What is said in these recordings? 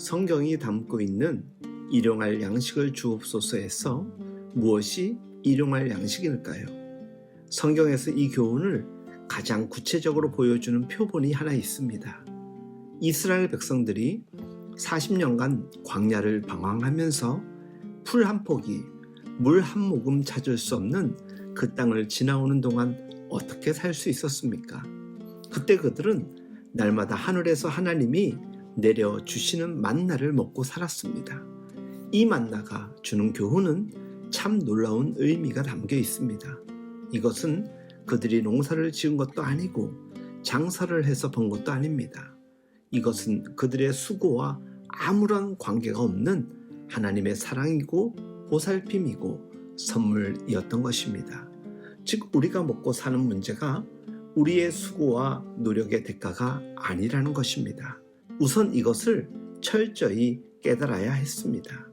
성경이 담고 있는 일용할 양식을 주옵소서에서 무엇이 일용할 양식일까요? 성경에서 이 교훈을 가장 구체적으로 보여주는 표본이 하나 있습니다. 이스라엘 백성들이 40년간 광야를 방황하면서 풀 한 포기, 물 한 모금 찾을 수 없는 그 땅을 지나오는 동안 어떻게 살 수 있었습니까? 그때 그들은 날마다 하늘에서 하나님이 내려주시는 만나를 먹고 살았습니다. 이 만나가 주는 교훈은 참 놀라운 의미가 담겨 있습니다. 이것은 그들이 농사를 지은 것도 아니고 장사를 해서 번 것도 아닙니다. 이것은 그들의 수고와 아무런 관계가 없는 하나님의 사랑이고 보살핌이고 선물이었던 것입니다. 즉 우리가 먹고 사는 문제가 우리의 수고와 노력의 대가가 아니라는 것입니다. 우선 이것을 철저히 깨달아야 했습니다.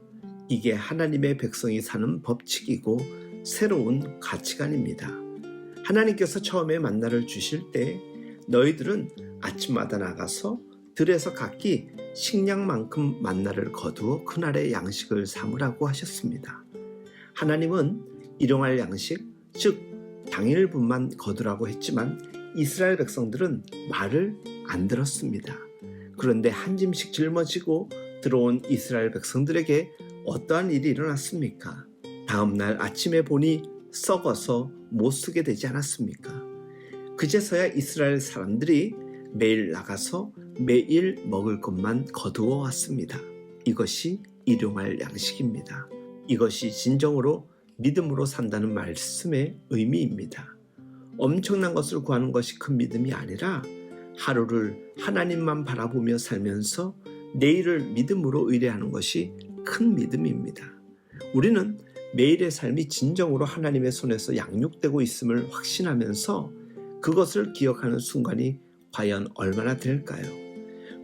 이게 하나님의 백성이 사는 법칙이고 새로운 가치관입니다. 하나님께서 처음에 만나를 주실 때 너희들은 아침마다 나가서 들에서 각기 식량만큼 만나를 거두어 그날의 양식을 삼으라고 하셨습니다. 하나님은 일용할 양식, 즉 당일분만 거두라고 했지만 이스라엘 백성들은 말을 안 들었습니다. 그런데 한 짐씩 짊어지고 들어온 이스라엘 백성들에게 어떠한 일이 일어났습니까? 다음날 아침에 보니 썩어서 못 쓰게 되지 않았습니까? 그제서야 이스라엘 사람들이 매일 나가서 매일 먹을 것만 거두어 왔습니다. 이것이 일용할 양식입니다. 이것이 진정으로 믿음으로 산다는 말씀의 의미입니다. 엄청난 것을 구하는 것이 큰 믿음이 아니라 하루를 하나님만 바라보며 살면서 내일을 믿음으로 의뢰하는 것이 큰 믿음입니다. 우리는 매일의 삶이 진정으로 하나님의 손에서 양육되고 있음을 확신하면서 그것을 기억하는 순간이 과연 얼마나 될까요?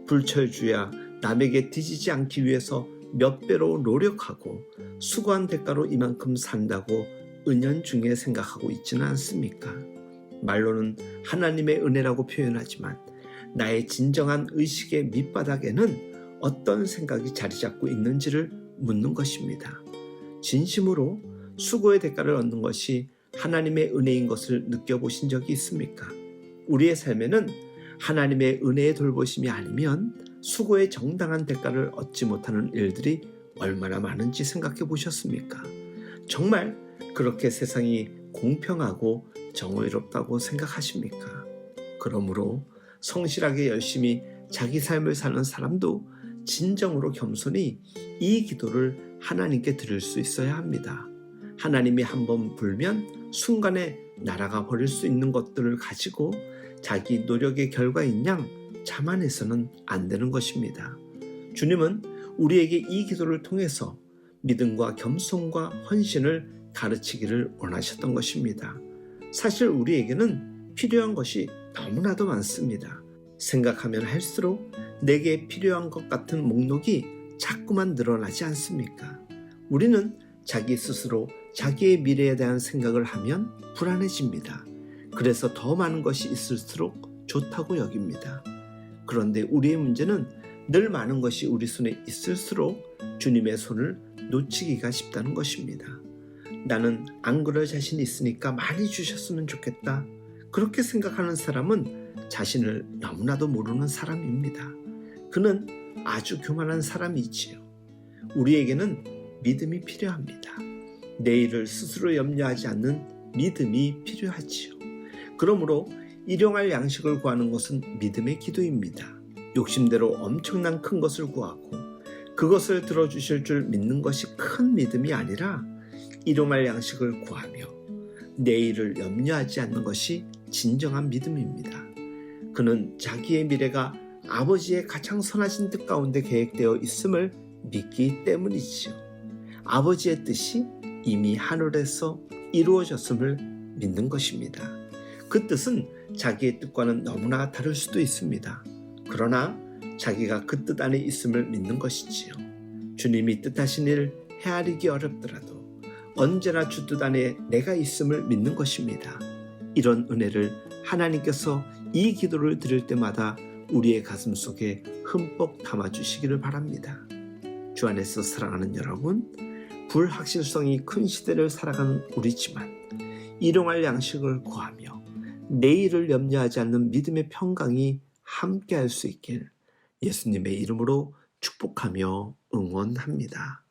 불철주야 남에게 뒤지지 않기 위해서 몇 배로 노력하고 수고한 대가로 이만큼 산다고 은연중에 생각하고 있지는 않습니까? 말로는 하나님의 은혜라고 표현하지만 나의 진정한 의식의 밑바닥에는 어떤 생각이 자리 잡고 있는지를 묻는 것입니다. 진심으로 수고의 대가를 얻는 것이 하나님의 은혜인 것을 느껴보신 적이 있습니까? 우리의 삶에는 하나님의 은혜의 돌보심이 아니면 수고의 정당한 대가를 얻지 못하는 일들이 얼마나 많은지 생각해 보셨습니까? 정말 그렇게 세상이 공평하고 정의롭다고 생각하십니까? 그러므로 성실하게 열심히 자기 삶을 사는 사람도 진정으로 겸손히 이 기도를 하나님께 드릴 수 있어야 합니다. 하나님이 한번 불면 순간에 날아가 버릴 수 있는 것들을 가지고 자기 노력의 결과인 양 자만해서는 안 되는 것입니다. 주님은 우리에게 이 기도를 통해서 믿음과 겸손과 헌신을 가르치기를 원하셨던 것입니다. 사실 우리에게는 필요한 것이 너무나도 많습니다. 생각하면 할수록 내게 필요한 것 같은 목록이 자꾸만 늘어나지 않습니까? 우리는 자기 스스로 자기의 미래에 대한 생각을 하면 불안해집니다. 그래서 더 많은 것이 있을수록 좋다고 여깁니다. 그런데 우리의 문제는 늘 많은 것이 우리 손에 있을수록 주님의 손을 놓치기가 쉽다는 것입니다. 나는 안 그럴 자신이 있으니까 많이 주셨으면 좋겠다. 그렇게 생각하는 사람은 자신을 너무나도 모르는 사람입니다. 그는 아주 교만한 사람이지요. 우리에게는 믿음이 필요합니다. 내일을 스스로 염려하지 않는 믿음이 필요하지요. 그러므로 일용할 양식을 구하는 것은 믿음의 기도입니다. 욕심대로 엄청난 큰 것을 구하고 그것을 들어주실 줄 믿는 것이 큰 믿음이 아니라 일용할 양식을 구하며 내일을 염려하지 않는 것이 진정한 믿음입니다. 그는 자기의 미래가 아버지의 가장 선하신 뜻 가운데 계획되어 있음을 믿기 때문이지요. 아버지의 뜻이 이미 하늘에서 이루어졌음을 믿는 것입니다. 그 뜻은 자기의 뜻과는 너무나 다를 수도 있습니다. 그러나 자기가 그 뜻 안에 있음을 믿는 것이지요. 주님이 뜻하신 일 헤아리기 어렵더라도 언제나 주 뜻 안에 내가 있음을 믿는 것입니다. 이런 은혜를 하나님께서 이 기도를 드릴 때마다 우리의 가슴 속에 흠뻑 담아주시기를 바랍니다. 주 안에서 사랑하는 여러분, 불확실성이 큰 시대를 살아가는 우리지만 일용할 양식을 구하며 내일을 염려하지 않는 믿음의 평강이 함께할 수 있길 예수님의 이름으로 축복하며 응원합니다.